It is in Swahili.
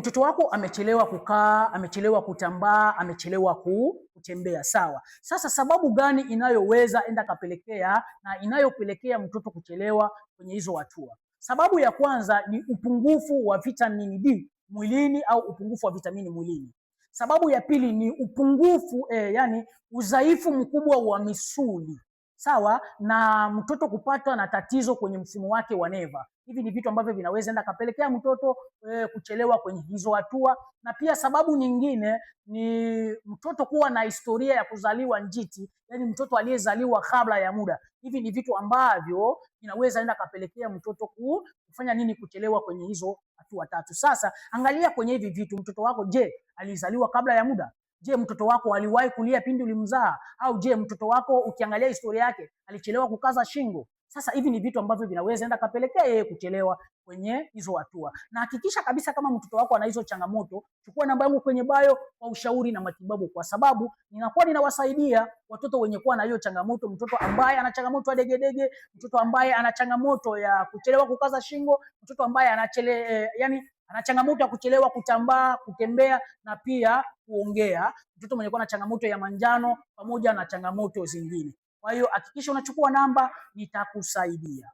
mtoto wako amechelewa kukaa, amechelewa kutambaa, amechelewa kutembea, sawa. Sasa sababu gani inayoweza enda kapelekea na inayopelekea mtoto kuchelewa kwenye hizo hatua? Sababu ya kwanza ni upungufu wa vitamini D mwilini au upungufu wa vitamini mwilini. Sababu ya pili ni upungufu yani udhaifu mkubwa wa misuli, sawa, na mtoto kupatwa na tatizo kwenye mfumo wake wa neva. Hivi ni vitu ambavyo vinaweza enda kapelekea mtoto kuchelewa kwenye hizo hatua. Na pia sababu nyingine ni mtoto kuwa na historia ya kuzaliwa njiti, yani mtoto aliyezaliwa kabla ya muda. Hivi ni vitu ambavyo vinaweza enda kapelekea mtoto kufanya nini, kuchelewa kwenye hizo hatua tatu. Sasa angalia kwenye hivi vitu, mtoto wako je, alizaliwa kabla ya muda? Je, mtoto wako aliwahi kulia pindi ulimzaa? Au je, mtoto wako ukiangalia historia yake alichelewa kukaza shingo? Sasa hivi ni vitu ambavyo vinaweza enda kapelekea yeye kuchelewa kwenye hizo hatua. Na hakikisha kabisa kama mtoto wako ana hizo changamoto, chukua namba yangu kwenye bio kwa ushauri na matibabu, kwa sababu ninakuwa ninawasaidia watoto wenye kuwa na hiyo changamoto, mtoto ambaye ana changamoto ya degedege, mtoto ambaye ana changamoto ya kuchelewa kukaza shingo, mtoto ambaye ana changamoto ya kuchelewa kutambaa, kutembea na pia kuongea, mtoto mwenye kuwa na changamoto ya manjano pamoja na changamoto zingine. Kwa hiyo hakikisha unachukua namba, nitakusaidia.